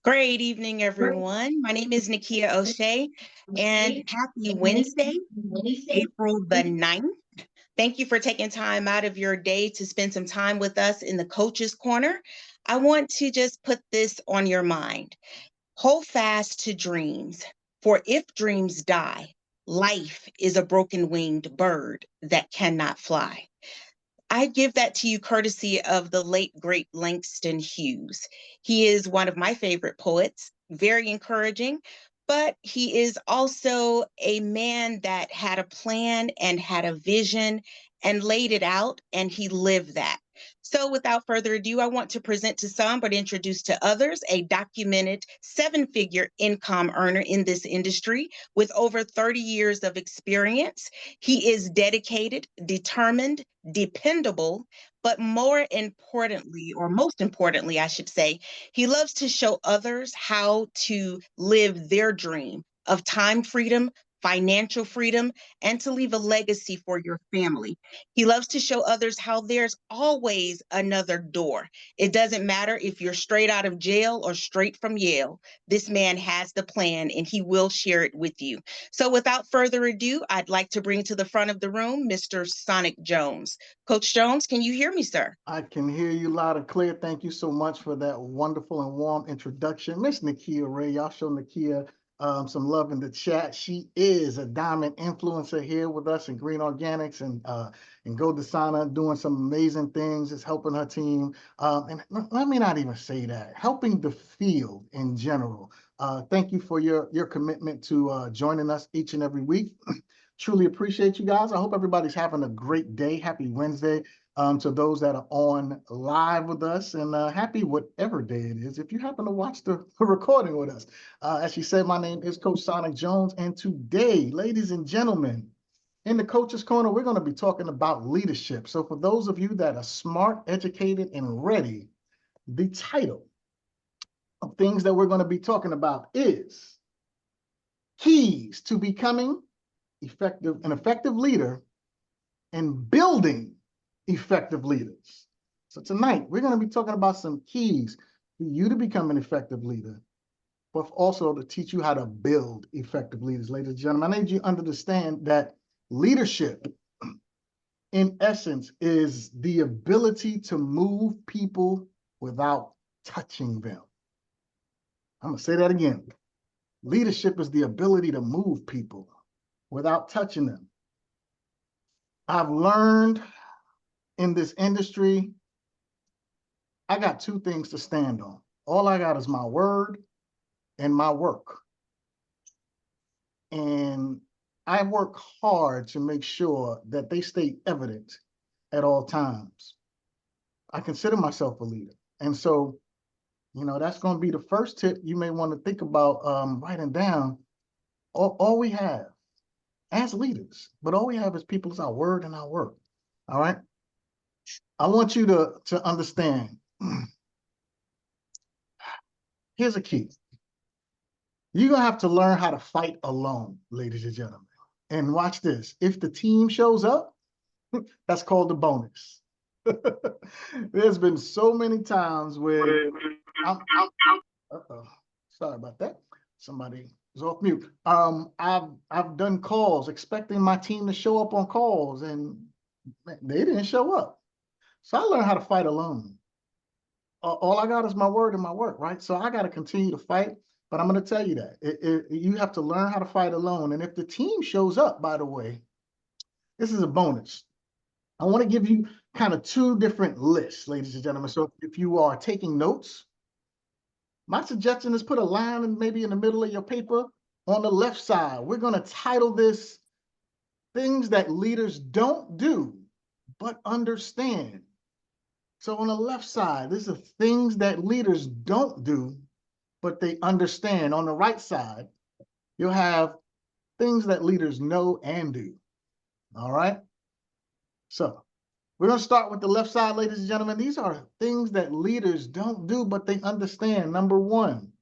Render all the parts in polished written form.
Great evening, everyone. My name is Nakia O'Shea, and happy Wednesday, April the 9th. Thank you for taking time out of your day to spend some time with us in the Coach's Corner. I want to just put this on your mind. Hold fast to dreams, for if dreams die, life is a broken winged bird that cannot fly. I give that to you courtesy of the late, great Langston Hughes. He is one of my favorite poets, very encouraging, but he is also a man that had a plan and had a vision and laid it out, and he lived that. So, without further ado, I want to present to some, but introduce to others, a documented seven-figure income earner in this industry with over 30 years of experience. He is dedicated, determined, dependable, but more importantly, or most importantly, I should say, he loves to show others how to live their dream of time freedom, financial freedom, and to leave a legacy for your family. He loves to show others how there's always another door. It doesn't matter if you're straight out of jail or straight from Yale. This man has the plan and he will share it with you. So without further ado, I'd like to bring to the front of the room Mr. Sonic Jones. Coach Jones, can you hear me, sir? I can hear you loud and clear. Thank you so much for that wonderful and warm introduction. Miss Nakia Ray, y'all show Nakia some love in the chat. She is a diamond influencer here with us in Green Organics and Go Desana, doing some amazing things. It's helping her team. And let me not even say that, helping the field in general. Thank you for your commitment to joining us each and every week. Truly appreciate you guys. I hope everybody's having a great day. Happy Wednesday to those that are on live with us, and happy whatever day it is if you happen to watch the recording with us. As she said, my name is Coach Sonic Jones, and today, ladies and gentlemen, in the Coach's Corner, we're going to be talking about leadership. So for those of you that are smart, educated, and ready, the title of things that we're going to be talking about is Keys to Becoming an Effective Leader and Building Effective Leaders. So tonight, we're going to be talking about some keys for you to become an effective leader, but also to teach you how to build effective leaders. Ladies and gentlemen, I need you to understand that leadership, in essence, is the ability to move people without touching them. I'm going to say that again. Leadership is the ability to move people without touching them. I've learned in this industry, I got two things to stand on. All I got is my word and my work. And I work hard to make sure that they stay evident at all times. I consider myself a leader. And so, that's going to be the first tip you may want to think about writing down. All we have as leaders, but all we have as people is our word and our work. All right. I want you to understand. Here's a key. You're going to have to learn how to fight alone, ladies and gentlemen. And watch this. If the team shows up, that's called a bonus. There's been so many times where sorry about that. Somebody is off mute. I've done calls expecting my team to show up on calls, and they didn't show up. So I learned how to fight alone. All I got is my word and my work, right? So I got to continue to fight. But I'm going to tell you that you have to learn how to fight alone. And if the team shows up, by the way, this is a bonus. I want to give you kind of two different lists, ladies and gentlemen. So if you are taking notes, my suggestion is put a line and maybe in the middle of your paper on the left side. We're going to title this Things That Leaders Don't Do But Understand. So on the left side, this is things that leaders don't do, but they understand. On the right side, you'll have things that leaders know and do. All right? So we're going to start with the left side, ladies and gentlemen. These are things that leaders don't do, but they understand. Number one,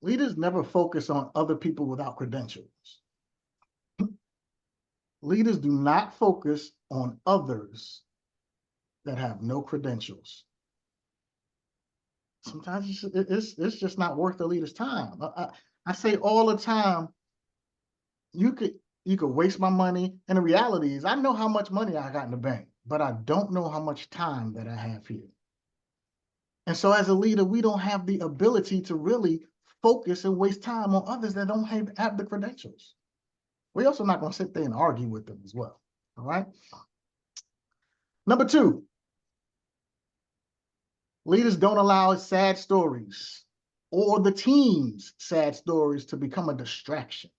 leaders never focus on other people without credentials. Leaders do not focus on others that have no credentials. sometimes it's just not worth the leader's time. I say all the time, you could waste my money, and the reality is I know how much money I got in the bank, but I don't know how much time that I have here. And so as a leader, we don't have the ability to really focus and waste time on others that don't have the credentials. We're also not going to sit there and argue with them as well. All right. Number 2, leaders don't allow sad stories or the team's sad stories to become a distraction.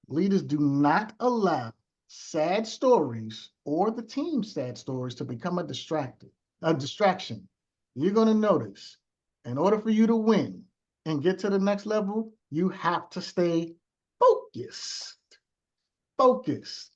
Leaders do not allow sad stories or the team's sad stories to become a distraction. You're going to notice, in order for you to win and get to the next level, you have to stay focused. Focused.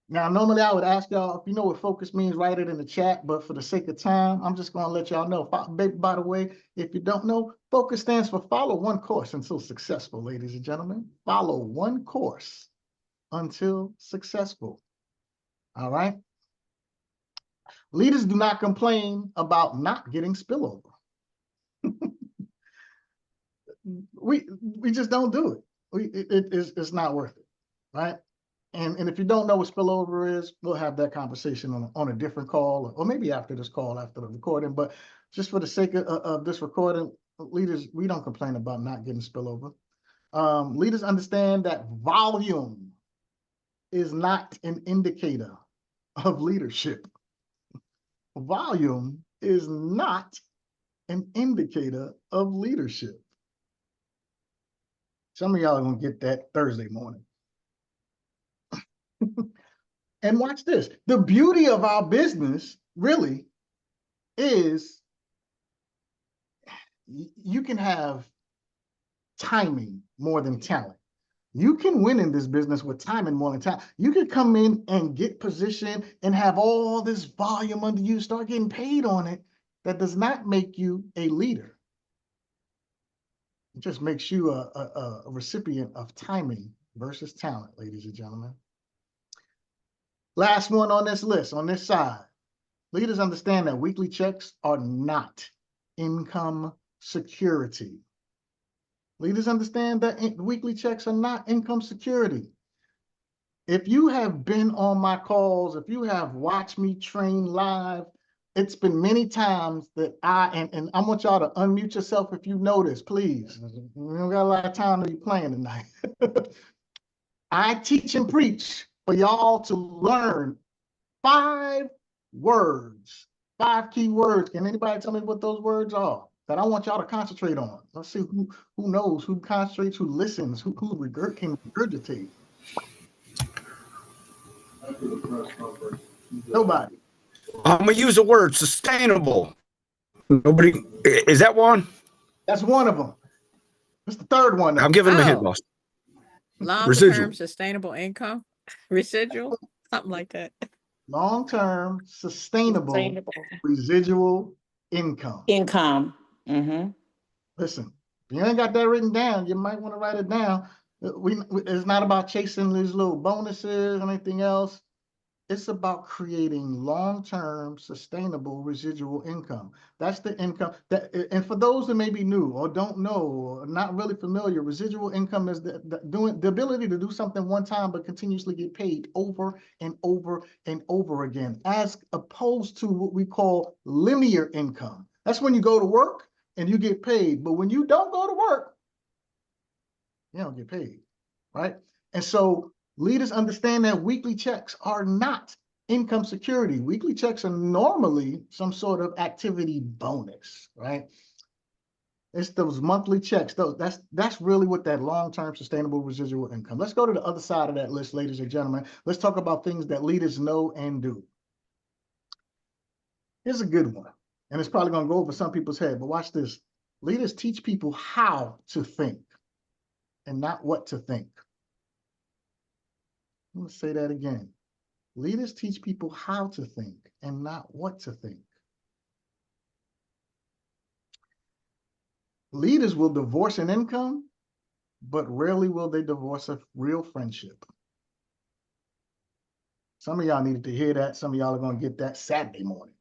Now, normally I would ask y'all, if you know what focus means, write it in the chat, but for the sake of time, I'm just going to let y'all know. By the way, if you don't know, focus stands for follow one course until successful, ladies and gentlemen. Follow one course until successful. All right? Leaders do not complain about not getting spillover. we just don't do it. It's not worth it, right? And if you don't know what spillover is, we'll have that conversation on a different call, or maybe after this call, after the recording. But just for the sake of this recording, leaders, we don't complain about not getting spillover. Leaders understand that volume is not an indicator of leadership. Volume is not an indicator of leadership. Some of y'all are going to get that Thursday morning. And watch this. The beauty of our business really is you can have timing more than talent. You can win in this business with timing more than talent. You can come in and get position and have all this volume under you, start getting paid on it. That does not make you a leader. It just makes you a recipient of timing versus talent, ladies and gentlemen. Last one on this list, on this side. Leaders understand that weekly checks are not income security. Leaders understand that weekly checks are not income security. If you have been on my calls, if you have watched me train live, it's been many times that and I want y'all to unmute yourself if you know this, please. We don't got a lot of time to be playing tonight. I teach and preach for y'all to learn 5 words, 5 key words. Can anybody tell me what those words are that I want y'all to concentrate on? Let's see who knows, who concentrates, who listens, who can regurgitate. Nobody. I'm gonna use the word sustainable. Nobody, is that one? That's one of them. That's the third one. I'm giving them a hit, boss. Long-term sustainable income, residual, something like that. Long-term sustainable residual income. Mm-hmm. Listen, if you ain't got that written down, you might want to write it down. It's not about chasing these little bonuses or anything else. It's about creating long-term sustainable residual income. That's the income that, and for those that may be new or don't know or not really familiar, residual income is the ability to do something one time but continuously get paid over and over and over again, as opposed to what we call linear income. That's when you go to work and you get paid, but when you don't go to work, you don't get paid, right? And so leaders understand that weekly checks are not income security. Weekly checks are normally some sort of activity bonus, right? It's those monthly checks. That's really what that long-term sustainable residual income. Let's go to the other side of that list, ladies and gentlemen. Let's talk about things that leaders know and do. Here's a good one, and it's probably going to go over some people's head, but watch this. Leaders teach people how to think and not what to think. I'm going to say that again. Leaders teach people how to think and not what to think. Leaders will divorce an income, but rarely will they divorce a real friendship. Some of y'all needed to hear that. Some of y'all are going to get that Saturday morning.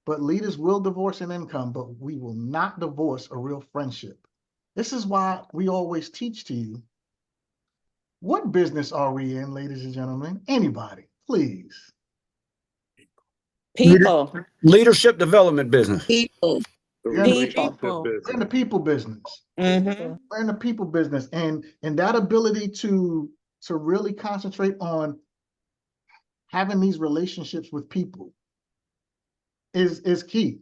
but leaders will divorce an income, but we will not divorce a real friendship. This is why we always teach to you, what business are we in, ladies and gentlemen? Anybody, please. People. Leadership development business. People. We're in the People. We're in the people business. Mhm. We're in the people business, and that ability to really concentrate on having these relationships with people is key.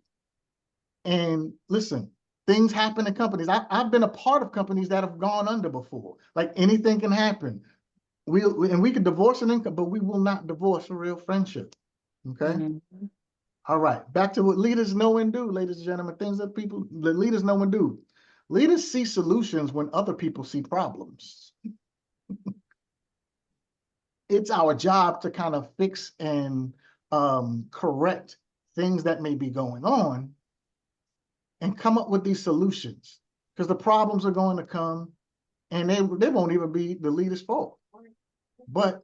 And listen, things happen in companies. I've been a part of companies that have gone under before. Like, anything can happen. We can divorce an income, but we will not divorce a real friendship. Okay. Mhm. All right, back to what leaders know and do, ladies and gentlemen, things that leaders know and do. Leaders see solutions when other people see problems. It's our job to kind of fix and correct things that may be going on and come up with these solutions, because the problems are going to come and they won't even be the leader's fault. But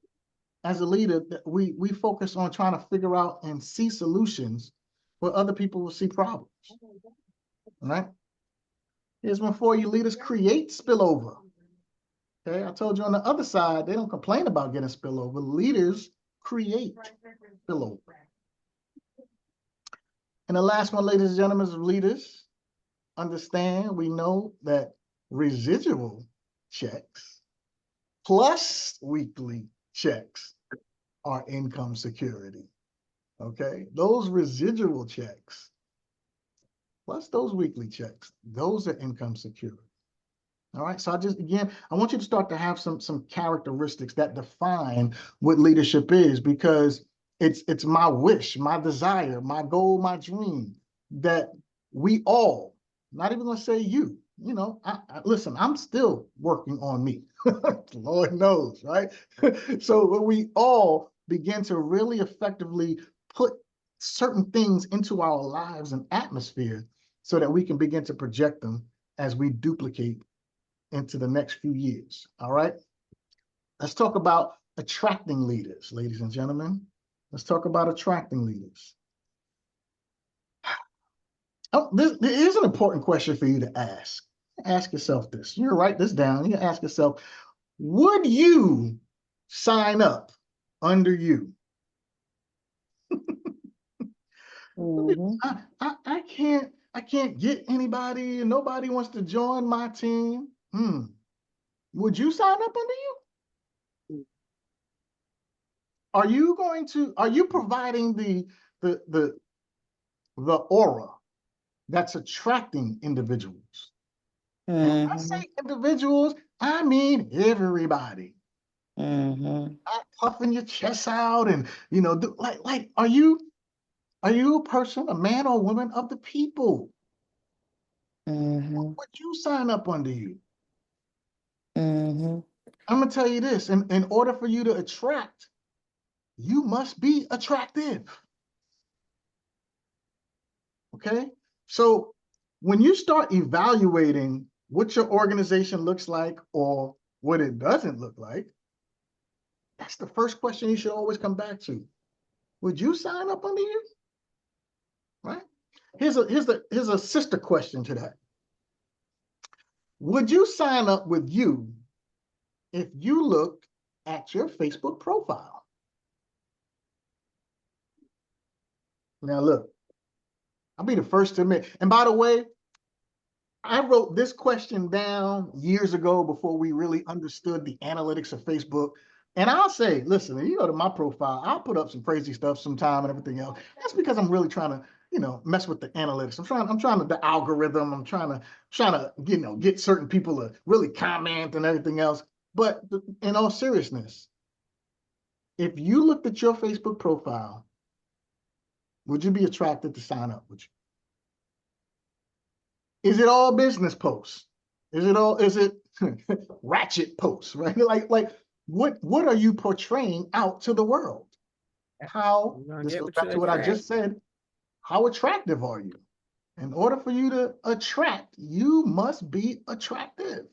as a leader, we focus on trying to figure out and see solutions where other people will see problems. All right. Here's one for you. Leaders create spillover. Okay. I told you on the other side, they don't complain about getting spillover. Leaders create spillover. And the last one, ladies and gentlemen, is leaders understand, we know that residual checks plus weekly checks are income security. Okay, those residual checks plus those weekly checks, those are income security. All right, so I want you to start to have some characteristics that define what leadership is, because it's my wish, my desire, my goal, my dream that we all, not even gonna say you know, listen, I'm still working on me. Lord knows, right? So when we all begin to really effectively put certain things into our lives and atmosphere so that we can begin to project them as we duplicate into the next few years. All right. Let's talk about attracting leaders, ladies and gentlemen. Let's talk about attracting leaders. Oh, there is an important question for you to ask. Ask yourself this. You write this down. You ask yourself, would you sign up under you? Mhm. I can't get anybody. Nobody wants to join my team. Would you sign up under you? Are you providing the aura that's attracting individuals? And when I say individuals, I mean everybody. Mhm. Not puffing your chest out and like are you a person, a man or woman of the people? Mhm. Would you sign up under you? Mhm. I'm gonna tell you this, in order for you to attract, you must be attractive. Okay, so when you start evaluating what your organization looks like or what it doesn't look like, that's the first question you should always come back to. Would you sign up under you? Right? Here's a sister question to that. Would you sign up with you if you looked at your Facebook profile? Now look, I'll be the first to admit, and by the way, I wrote this question down years ago before we really understood the analytics of Facebook. And I'll say, listen, if you go to my profile, I'll put up some crazy stuff sometime and everything else. That's because I'm really trying to, mess with the analytics. I'm trying to the algorithm. I'm trying to, get certain people to really comment and everything else. But in all seriousness, if you looked at your Facebook profile, would you be attracted to sign up with you? Is it all business posts? Is it ratchet posts, right? Like what are you portraying out to the world? How, this goes back to what I just said, how attractive are you? In order for you to attract, you must be attractive.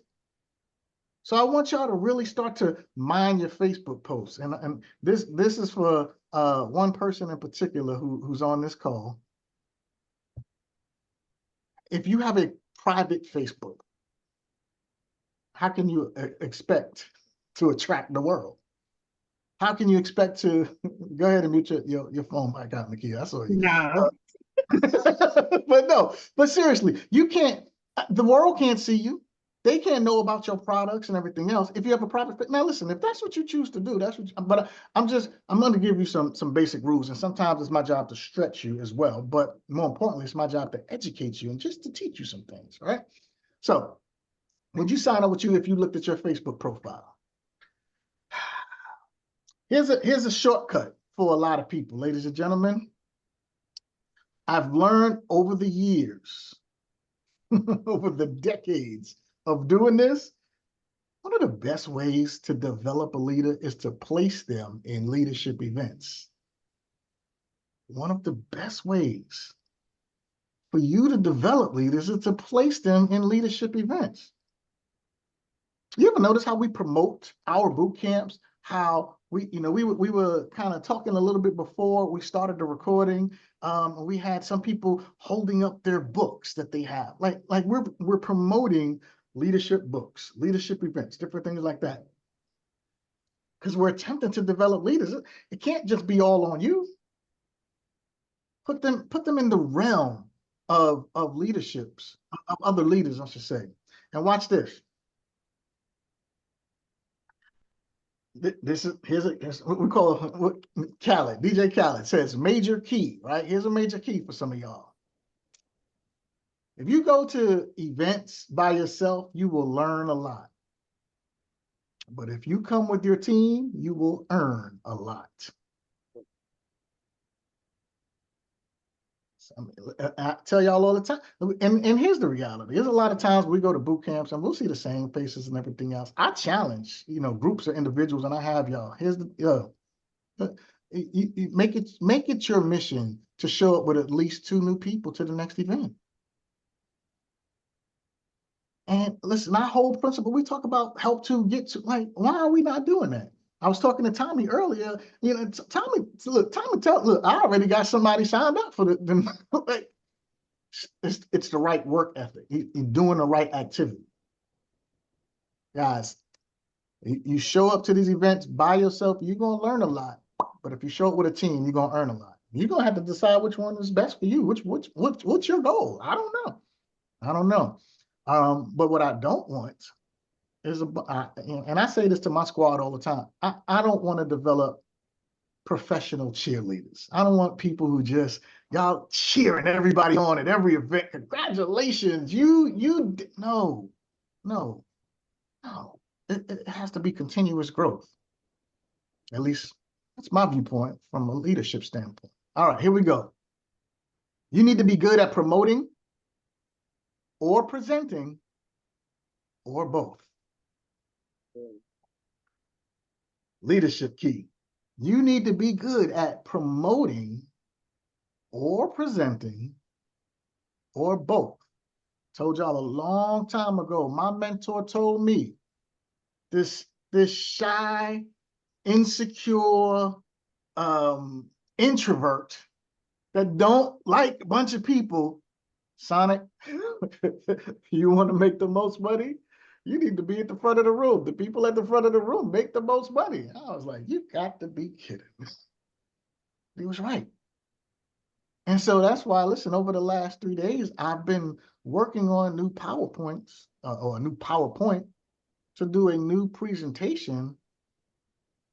So I want y'all to really start to mind your Facebook posts. And this is for one person in particular who's on this call. if you have a private Facebook, how can you expect to attract the world? How can you expect to go ahead and mute your phone back out, Nakia? I saw you. No. But no, but seriously, you can't, the world can't see you. They can't know about your products and everything else. If you have a private, now listen, if that's what you choose to do, that's what but I'm going to give you some basic rules. And sometimes it's my job to stretch you as well. But more importantly, it's my job to educate you and just to teach you some things, right? So would you sign up with you if you looked at your Facebook profile? Here's a shortcut for a lot of people, ladies and gentlemen. I've learned over the years, over the decades of doing this, one of the best ways to develop a leader is to place them in leadership events. One of the best ways for you to develop leaders is to place them in leadership events. You ever notice how we promote our boot camps? How we were kind of talking a little bit before we started the recording. We had some people holding up their books that they have. Like we're promoting leadership books, leadership events, different things like that. Because we're attempting to develop leaders. It can't just be all on you. Put them in the realm of leaderships, of other leaders, I should say. And watch this. Here's what we call what Khaled, DJ Khaled says major key, right? Here's a major key for some of y'all. If you go to events by yourself, you will learn a lot. But if you come with your team, you will earn a lot. I tell y'all all the time, and here's the reality. There's a lot of times we go to boot camps and we'll see the same faces and everything else. I challenge, groups of individuals, and I have y'all. Here's you make it your mission to show up with at least 2 new people to the next event. And listen, our whole principle, we talk about help to get to, like, why are we not doing that? I was talking to Tommy earlier. Tommy, look, I already got somebody signed up for the like, it's the right work ethic. You're doing the right activity. Guys, you show up to these events by yourself, you're going to learn a lot. But if you show up with a team, you're going to earn a lot. You're going to have to decide which one is best for you. What's your goal? I don't know. But what I don't want is and I say this to my squad all the time. I don't want to develop professional cheerleaders. I don't want people who just y'all cheering everybody on at every event. Congratulations, no. It has to be continuous growth. At least that's my viewpoint from a leadership standpoint. All right, here we go. You need to be good at promoting or presenting or both. Leadership key. You need to be good at promoting or presenting or both. Told y'all a long time ago, my mentor told me this shy, insecure introvert that don't like a bunch of people, Sonic, you want to make the most money? You need to be at the front of the room. The people at the front of the room make the most money. I was like, you got to be kidding. He was right. And so that's why, listen, over the last 3 days, I've been working on new PowerPoints or a new PowerPoint to do a new presentation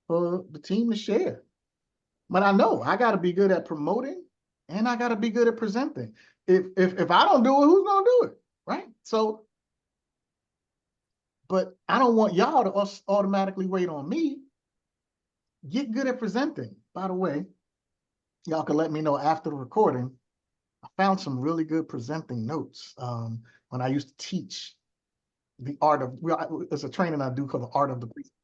for the team to share. But I know I got to be good at promoting and I got to be good at presenting. If I don't do it, who's going to do it? Right? So, but I don't want y'all to automatically wait on me. Get good at presenting. By the way, y'all can let me know after the recording. I found some really good presenting notes when I used to teach the art of, it's a training I do called the art of the presentation.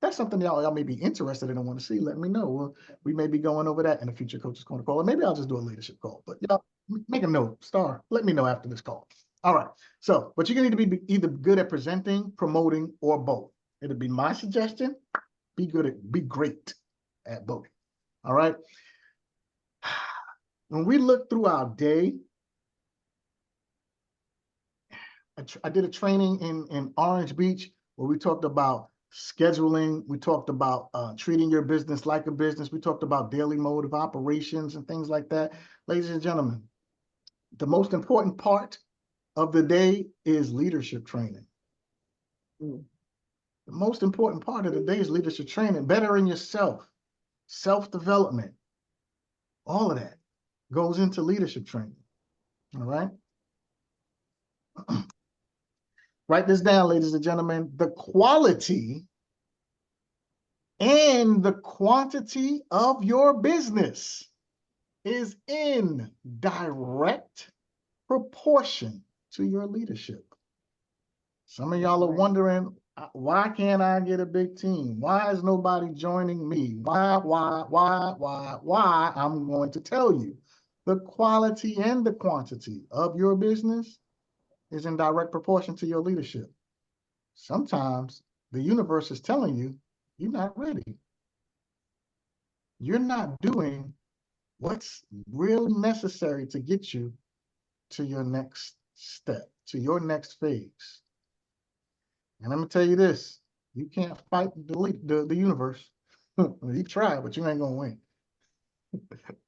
That's something y'all may be interested in and want to see. Let me know. We may be going over that in a future Coach's Corner call, or maybe I'll just do a leadership call. But y'all make a note, let me know after this call. All right. So, but you're going to need to be either good at presenting, promoting, or both. It'll be my suggestion. Be great at both. All right. When we look through our day, I did a training in Orange Beach where we talked about scheduling. We talked about treating your business like a business. We talked about daily mode of operations and things like that. Ladies and gentlemen, the most important part of the day is leadership training. The most important part of the day is leadership training, bettering yourself, self-development, all of that goes into leadership training, all right? Write this down, ladies and gentlemen. The quality and the quantity of your business is in direct proportion to your leadership. Some of y'all are wondering, why can't I get a big team? Why is nobody joining me? Why? I'm going to tell you. The quality and the quantity of your business is in direct proportion to your leadership. Sometimes the universe is telling you, you're not ready. You're not doing what's really necessary to get you to your next step, to your next phase. And I'm gonna tell you this, you can't fight the universe. You try, but you ain't gonna win.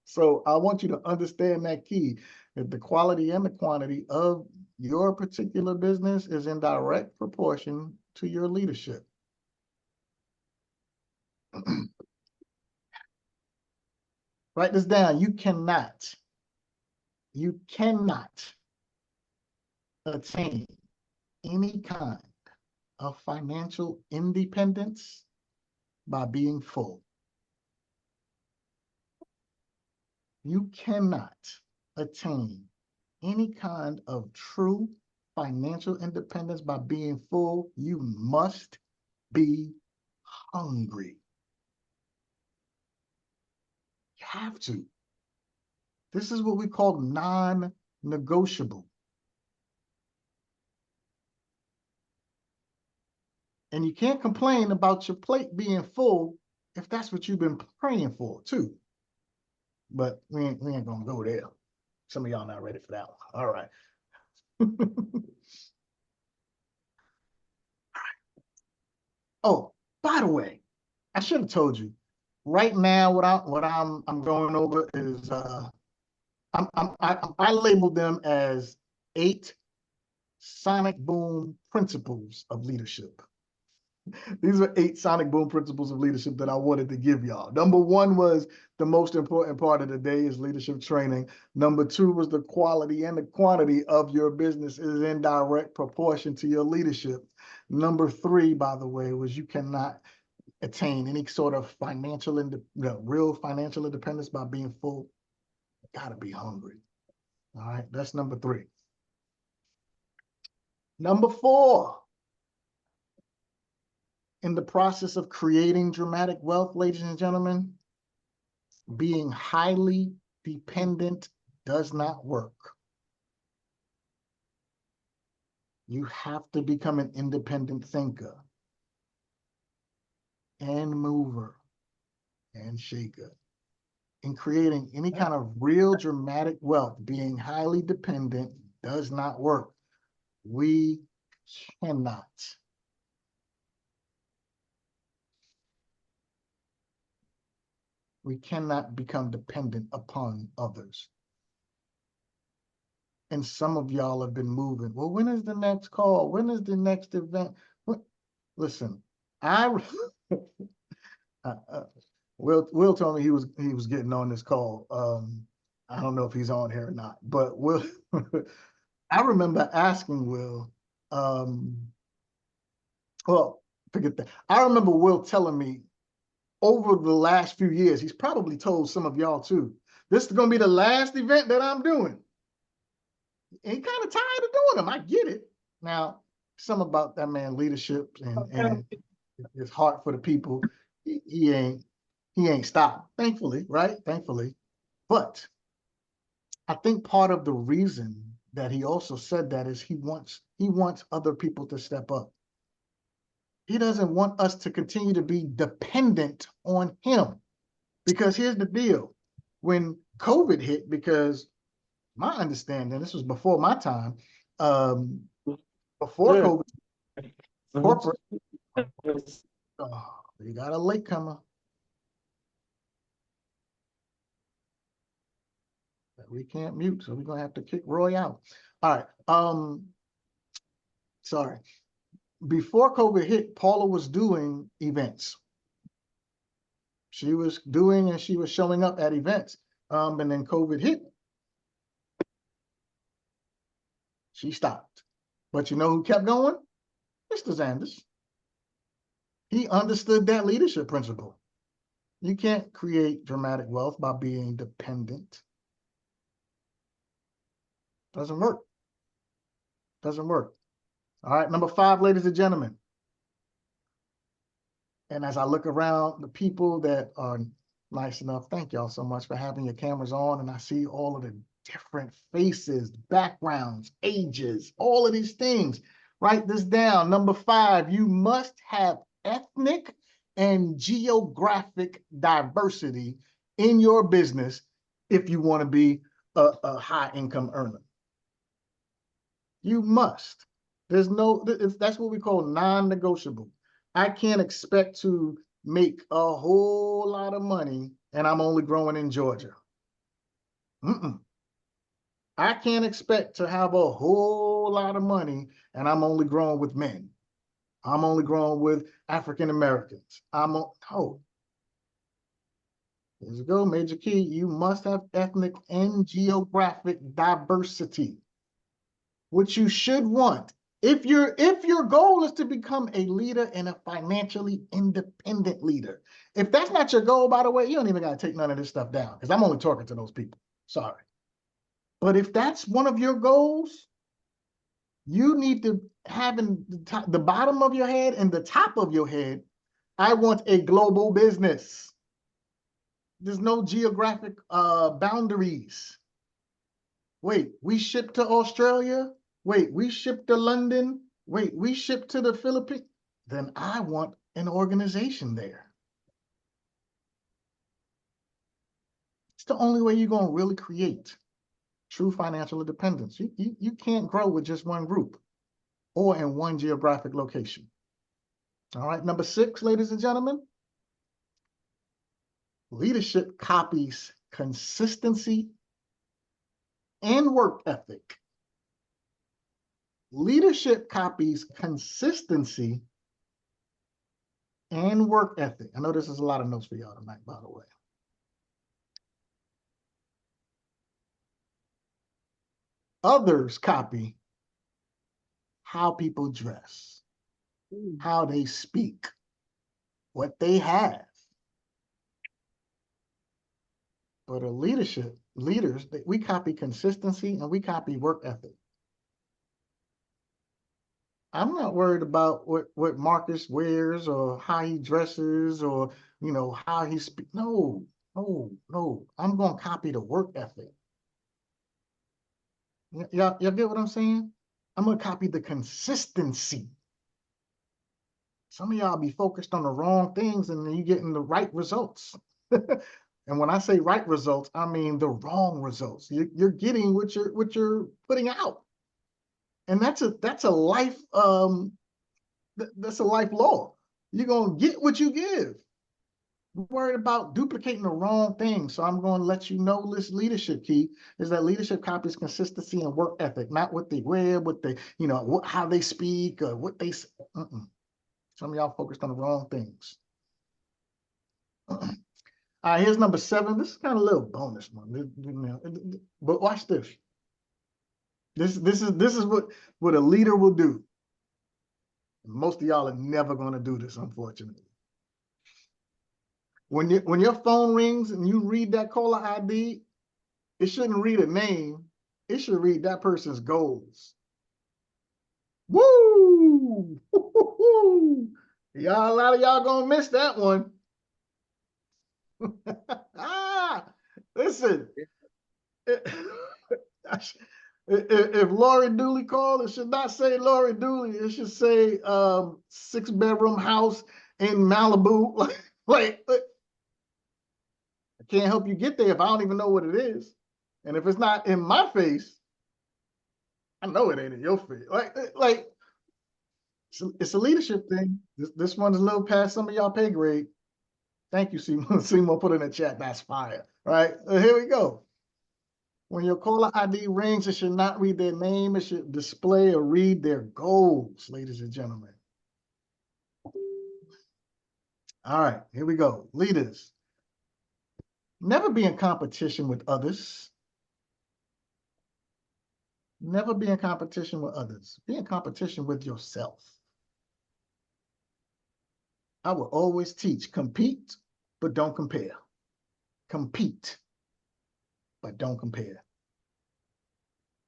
So I want you to understand that key, that the quality and the quantity of your particular business is in direct proportion to your leadership. Write this down. You cannot attain any kind of financial independence by being full. You cannot attain any kind of true financial independence by being full. You must be hungry. You have to. This is what we call non-negotiable. And you can't complain about your plate being full if that's what you've been praying for too. But we ain't gonna go there. Some of y'all not ready for that one. All right. Oh, by the way, I should have told you. Right now, what I'm going over is I labeled them as 8 sonic boom principles of leadership. These are 8 sonic boom principles of leadership that I wanted to give y'all. Number 1 was the most important part of the day is leadership training. Number 2 was the quality and the quantity of your business is in direct proportion to your leadership. Number 3, by the way, was you cannot attain any sort of real financial independence by being full. You gotta be hungry. All right, that's number 3. Number 4. In the process of creating dramatic wealth, ladies and gentlemen, being highly dependent does not work. You have to become an independent thinker and mover and shaker. In creating any kind of real dramatic wealth, being highly dependent does not work. We cannot. We cannot become dependent upon others. And some of y'all have been moving. Well, when is the next call? When is the next event? Listen, Will told me he was getting on this call. I don't know if he's on here or not, but Will, I remember asking Will, well, forget that. I remember Will telling me over the last few years, he's probably told some of y'all too, this is going to be the last event that I'm doing. And he kind of tired of doing them. I get it. Now, some about that man leadership and his heart for the people, he ain't stopped, thankfully, right? Thankfully. But I think part of the reason that he also said that is he wants other people to step up. He doesn't want us to continue to be dependent on him. Because here's the deal. When COVID hit, because my understanding, this was before my time, Before COVID, corporate, you got a latecomer. That we can't mute, so we're gonna have to kick Roy out. All right. Sorry. Before COVID hit, Paula was doing events. She was doing and she was showing up at events. And then COVID hit. She stopped. But you know who kept going? Mr. Zanders. He understood that leadership principle. You can't create dramatic wealth by being dependent. Doesn't work. Doesn't work. All right, number 5, ladies and gentlemen. And as I look around the people that are nice enough, thank y'all so much for having your cameras on. And I see all of the different faces, backgrounds, ages, all of these things. Write this down. Number 5, you must have ethnic and geographic diversity in your business if you want to be a high income earner. You must. There's no, that's what we call non-negotiable. I can't expect to make a whole lot of money and I'm only growing in Georgia. I can't expect to have a whole lot of money and I'm only growing with men. I'm only growing with African Americans. No. Here you go, major key. You must have ethnic and geographic diversity, which you should want. If your goal is to become a leader and a financially independent leader, if that's not your goal, by the way, you don't even got to take none of this stuff down because I'm only talking to those people. Sorry. But if that's one of your goals, you need to have in the bottom of your head and the top of your head, I want a global business. There's no geographic boundaries. Wait, we ship to Australia? Wait, we ship to London? Wait, we ship to the Philippines? Then I want an organization there. It's the only way you're going to really create true financial independence. You can't grow with just one group or in one geographic location. All right, number 6, ladies and gentlemen. Leadership copies consistency and work ethic. Leadership copies consistency and work ethic. I know this is a lot of notes for y'all tonight, by the way. Others copy how people dress, how they speak, what they have. But leaders, we copy consistency and we copy work ethic. I'm not worried about what Marcus wears or how he dresses or, you know, how he speaks. No. I'm going to copy the work ethic. Y'all get what I'm saying? I'm going to copy the consistency. Some of y'all be focused on the wrong things and then you getting the right results. And when I say right results, I mean the wrong results. You're getting what you're putting out. And that's a life that's a life law. You're gonna get what you give. I'm worried about duplicating the wrong thing. So I'm going to let you know this leadership key is that leadership copies consistency and work ethic, not what they wear, what they, you know, how they speak, or what they say. Some of y'all focused on the wrong things. All right, here's number 7. This is kind of a little bonus one, but watch this. This is what a leader will do. Most of y'all are never going to do this, unfortunately. When your phone rings and you read that caller ID, it shouldn't read a name. It should read that person's goals. Woo! Y'all, a lot of y'all gonna miss that one. Listen. If Lori Dooley called, it should not say Lori Dooley. It should say 6-bedroom house in Malibu. like, I can't help you get there if I don't even know what it is. And if it's not in my face, I know it ain't in your face. Like It's a leadership thing. This one's a little past some of y'all pay grade. Thank you, Seymour. Seymour put in the chat, that's fire. Right, here we go. When your caller ID rings, it should not read their name. It should display or read their goals, ladies and gentlemen. All right, here we go. Leaders, never be in competition with others. Never be in competition with others. Be in competition with yourself. I will always teach, compete, but don't compare. Compete, but don't compare.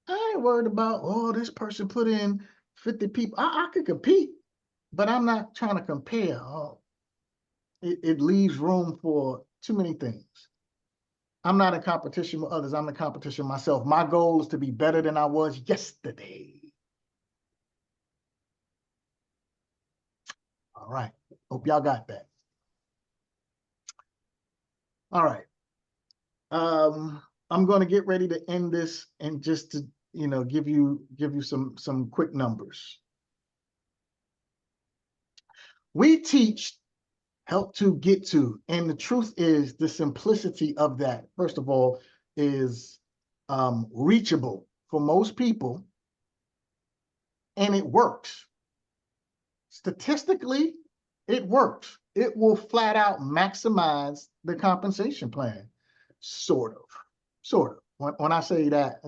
I ain't worried about, oh, this person put in 50 people. I could compete, but I'm not trying to compare. Oh, it leaves room for too many things. I'm not in competition with others. I'm in competition with myself. My goal is to be better than I was yesterday. All right. Hope y'all got that. All right. I'm going to get ready to end this and just to, give you some quick numbers. We teach help to get to, and the truth is the simplicity of that, first of all, is reachable for most people, and it works. Statistically, it works. It will flat out maximize the compensation plan, sort of. When I say that,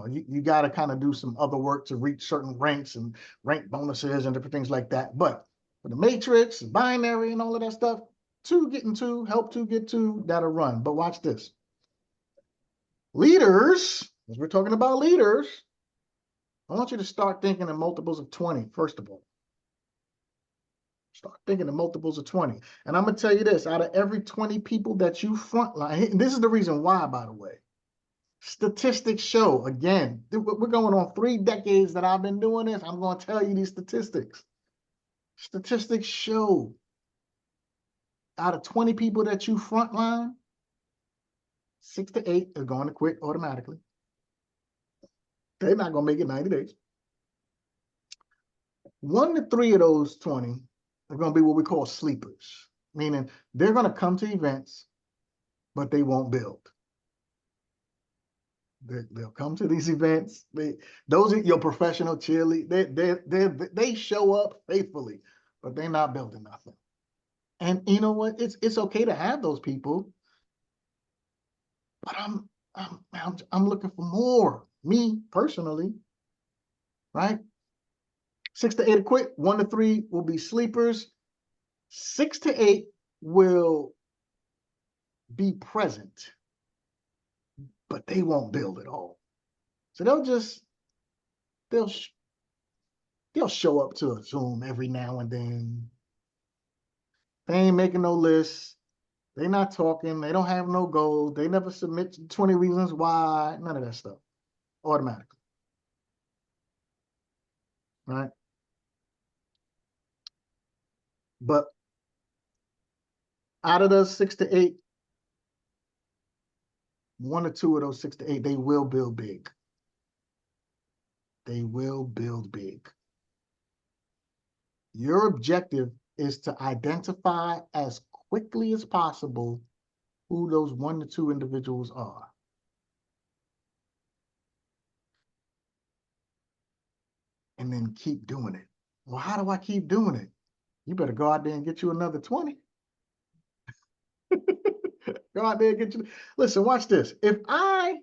you got to kind of do some other work to reach certain ranks and rank bonuses and different things like that. But for the matrix, binary, and all of that stuff, help to get to, that'll run. But watch this. Leaders, as we're talking about leaders, I want you to start thinking in multiples of 20, first of all. Start thinking in multiples of 20. And I'm going to tell you this, out of every 20 people that you frontline, and this is the reason why, by the way, statistics show, again, we're going on 3 decades that I've been doing this. I'm going to tell you these statistics. Statistics show out of 20 people that you frontline, 6 to 8 are going to quit automatically. They're not going to make it 90 days. 1 to 3 of those 20 are going to be what we call sleepers, meaning they're going to come to events, but they won't build. They'll come to these events. Those are your professional cheerleaders. They show up faithfully, but they're not building nothing. And you know what? It's okay to have those people, but I'm looking for more. Me personally, right? 6 to 8 will quit. 1 to 3 will be sleepers. 6 to 8 will be present, but they won't build at all. So they'll show up to a Zoom every now and then. They ain't making no lists. They're not talking. They don't have no goals. They never submit 20 reasons why. None of that stuff. Automatically. Right? But out of those 6 to 8, 1 or 2 of those 6 to 8, they will build big. They will build big. Your objective is to identify as quickly as possible who those 1 to 2 individuals are. And then keep doing it. Well, how do I keep doing it? You better go out there and get you another 20. Go out there and get you. Listen, watch this. If I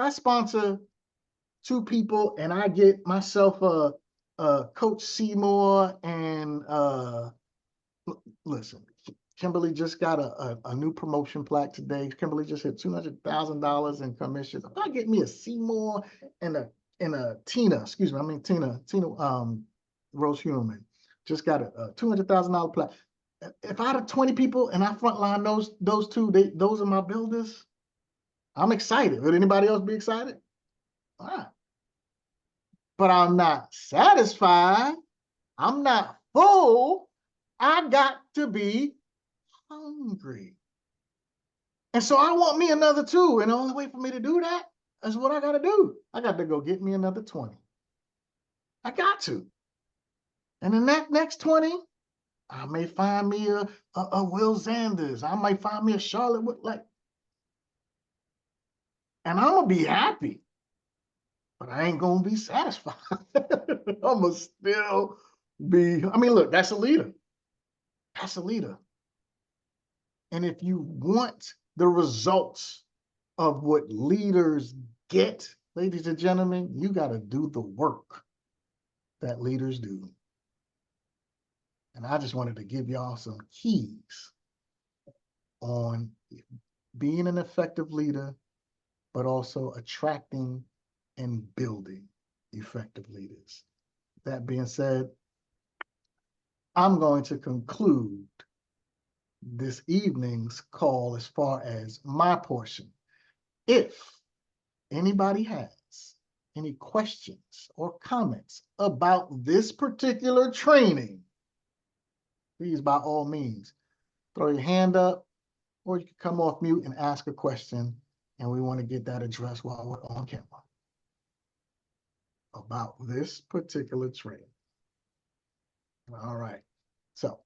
sponsor 2 people and I get myself a Coach Seymour and listen, Kimberly just got a new promotion plaque today. Kimberly just hit $200,000 in commissions. If I get me a Seymour and a Tina, excuse me, I mean Tina Rose Human just got a $200,000 plaque. If I had 20 people and I frontline those 2, those are my builders. I'm excited. Would anybody else be excited? All right. But I'm not satisfied. I'm not full. I got to be hungry. And so I want me another 2. And the only way for me to do that is what I got to do. I got to go get me another 20. I got to. And in that next 20, I may find me a Will Sanders. I might find me a Charlotte Wood, and I'm gonna be happy, but I ain't gonna be satisfied. I'm gonna still be, I mean, look, that's a leader. That's a leader. And if you want the results of what leaders get, ladies and gentlemen, you got to do the work that leaders do. And I just wanted to give y'all some keys on being an effective leader, but also attracting and building effective leaders. That being said, I'm going to conclude this evening's call as far as my portion. If anybody has any questions or comments about this particular training, please, by all means, throw your hand up, or you can come off mute and ask a question, and we want to get that addressed while we're on camera about this particular training. All right, so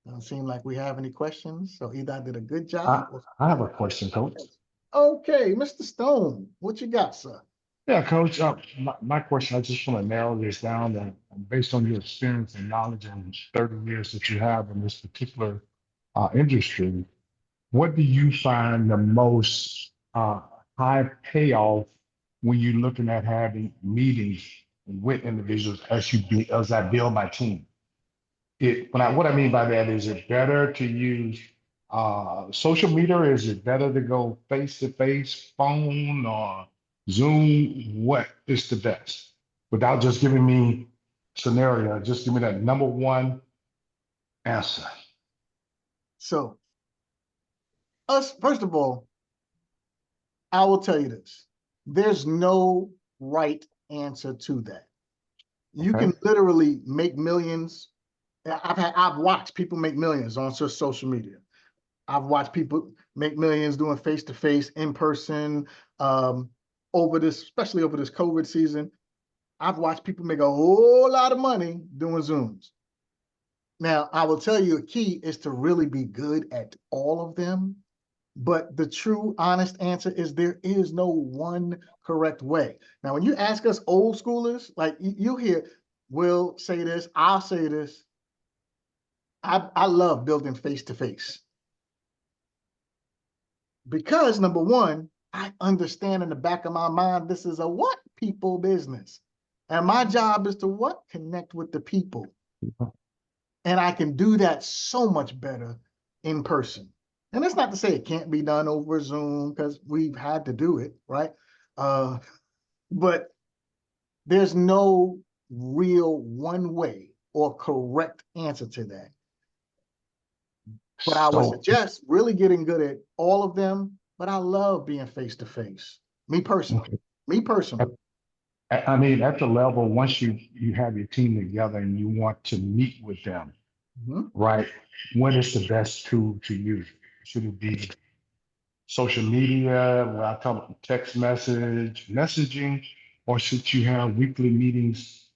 doesn't seem like we have any questions, so either I did a good job. I have a question, Coach. Okay, Mr. Stone, what you got, sir? Yeah, Coach. My question, I just want to narrow this down, and based on your experience and knowledge and 30 years that you have in this particular industry, what do you find the most high payoff when you're looking at having meetings with individuals as I build my team? What I mean by that is, it better to use social media, or is it better to go face-to-face, phone, or Zoom? What is the best? Without just giving me scenario, just give me that number one answer. So, first of all, I will tell you this. There's no right answer to that. You Okay. can literally make millions. I've watched people make millions on social media. I've watched people make millions doing face-to-face, in-person, especially over this COVID season. I've watched people make a whole lot of money doing Zooms. Now, I will tell you, a key is to really be good at all of them. But the true, honest answer is there is no one correct way. Now, when you ask us old schoolers, like you hear Will say this, I'll say this. I love building face-to-face. Because number one, I understand in the back of my mind, this is a what? People business. And my job is to what? Connect with the people. And I can do that so much better in person. And that's not to say it can't be done over Zoom, because we've had to do it, right? But there's no real one way or correct answer to that. But I would suggest really getting good at all of them, but I love being face-to-face. Me personally. I mean, at the level, once you have your team together and you want to meet with them, right? What is the best tool to use? Should it be social media, what I call it text messaging, or should you have weekly meetings,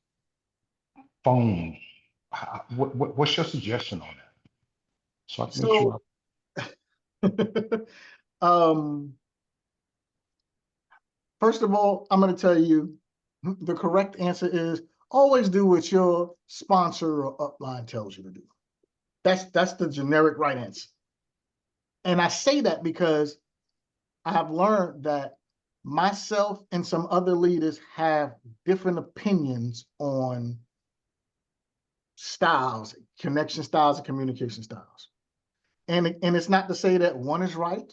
phone? What's your suggestion on that? So I can make sure. First of all, I'm going to tell you the correct answer is always do what your sponsor or upline tells you to do. That's the generic right answer. And I say that because I have learned that myself and some other leaders have different opinions on styles, connection styles, and communication styles. And it's not to say that one is right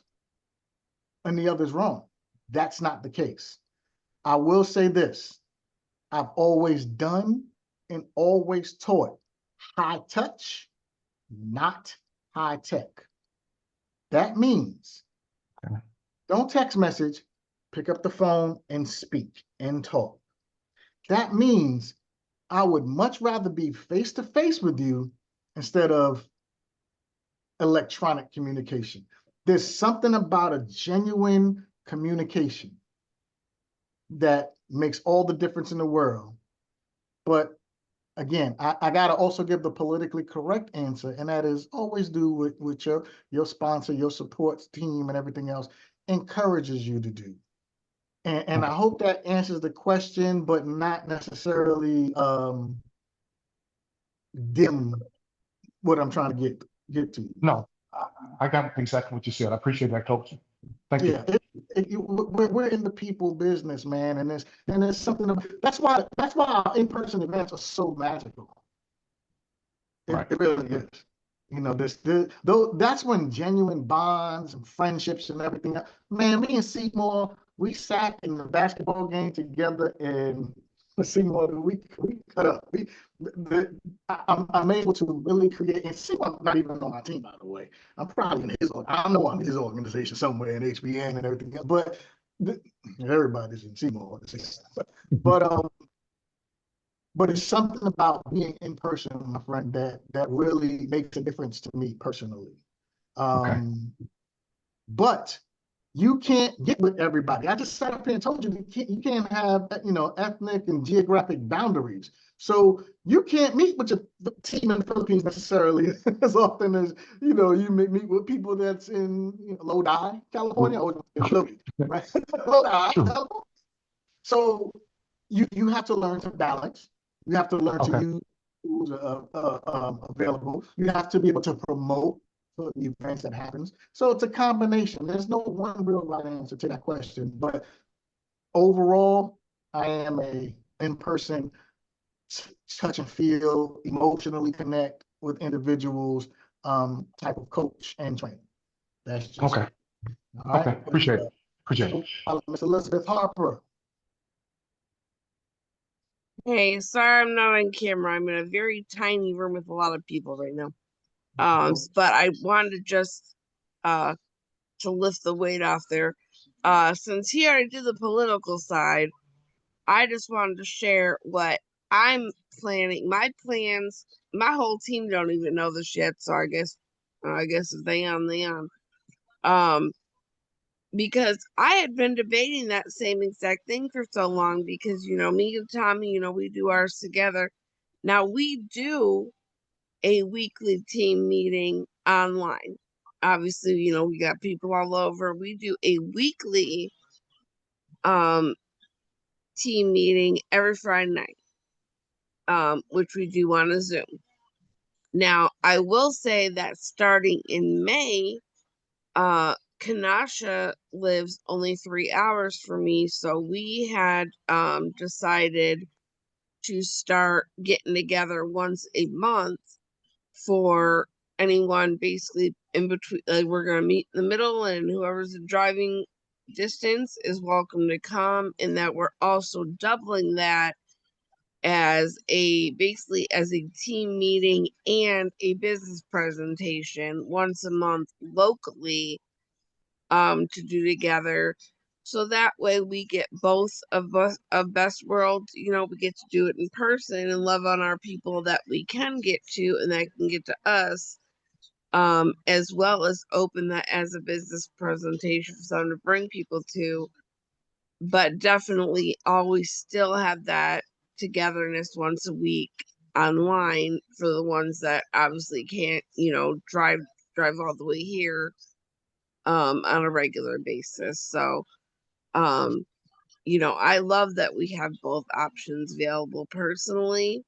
and the other is wrong. That's not the case. I will say this. I've always done and always taught high touch, not high tech. That means don't text message, pick up the phone and speak and talk. That means I would much rather be face-to-face with you instead of electronic communication. There's something about a genuine communication that makes all the difference in the world. But again, I gotta also give the politically correct answer, and that is always do what your sponsor, your support team, and everything else encourages you to do. And I hope that answers the question, but not necessarily dim what I'm trying to get to. No, I got exactly what you said. I appreciate that, Coach. Thank you. Yeah, we're in the people business, man, and there's something that's why our in-person events are so magical. Right. It really is. You know, that's when genuine bonds and friendships and everything. Man, me and Seymour, we sat in the basketball game together, and Seymour, we cut up. I'm able to really create, and Seymour's not even on my team, by the way. I'm probably in his. I know I'm in his organization somewhere in HBN and everything else, but everybody's in Seymour. But it's something about being in person, my friend, that really makes a difference to me personally. But you can't get with everybody. I just sat up here and told you you can't have, you know, ethnic and geographic boundaries. So you can't meet with your team in the Philippines necessarily as often as, you know, you meet with people that's in, you know, Lodi, California, or Philly, right? Lodi, California. So you have to learn to balance. You have to learn to use tools available. You have to be able to promote for the events that happens. So it's a combination. There's no one real right answer to that question. But overall, I am a in-person touch and feel, emotionally connect with individuals type of coach and trainer. That's just okay. All right. Okay. Appreciate it. Appreciate it. Miss Elizabeth Harper. Hey, sorry I'm not on camera. I'm in a very tiny room with a lot of people right now. But I wanted just to lift the weight off there. Since he already did the political side, I just wanted to share what I'm planning. My plans, my whole team don't even know this yet, so I guess if they on. Because I had been debating that same exact thing for so long because, you know, me and Tommy, you know, we do ours together. Now we do a weekly team meeting online. Obviously, you know, we got people all over. We do a weekly team meeting every Friday night, which we do on a Zoom. Now, I will say that starting in May, Kanasha lives only 3 hours from me, so we had decided to start getting together once a month for anyone basically in between. Like, we're gonna meet in the middle, and whoever's in driving distance is welcome to come, and that we're also doubling that as a team meeting and a business presentation once a month locally to do together, so that way we get both of best worlds. You know, we get to do it in person and love on our people that we can get to and that can get to us, as well as open that as a business presentation for someone to bring people to, but definitely always still have that togetherness once a week online for the ones that obviously can't, you know, drive all the way here on a regular basis. So you know, I love that we have both options available personally.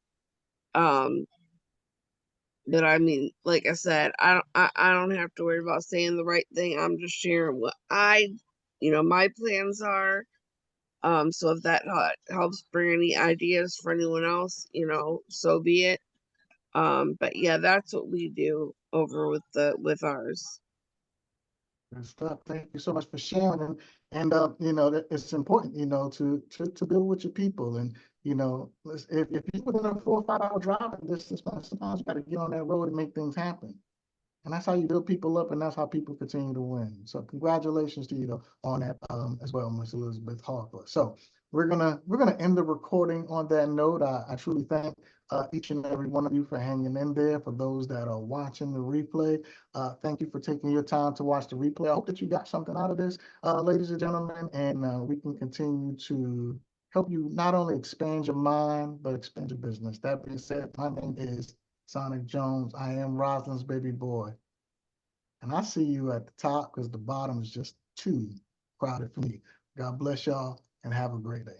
But I mean, like I said, I don't have to worry about saying the right thing. I'm just sharing what you know, my plans are. So if that helps bring any ideas for anyone else, you know, so be it. But yeah, that's what we do over with ours. Good stuff. Thank you so much for sharing. And you know, it's important, you know, to build with your people. And, you know, if you're within a 4 or 5 hour driving distance, sometimes you got to get on that road and make things happen. And that's how you build people up, and that's how people continue to win. So congratulations to you on that as well, Miss Elizabeth Harper. So we're gonna end the recording on that note. I truly thank each and every one of you for hanging in there. For those that are watching the replay, thank you for taking your time to watch the replay. I hope that you got something out of this, ladies and gentlemen, and we can continue to help you not only expand your mind, but expand your business. That being said, my name is Sonic Jones. I am Rosalind's baby boy. And I see you at the top because the bottom is just too crowded for me. God bless y'all and have a great day.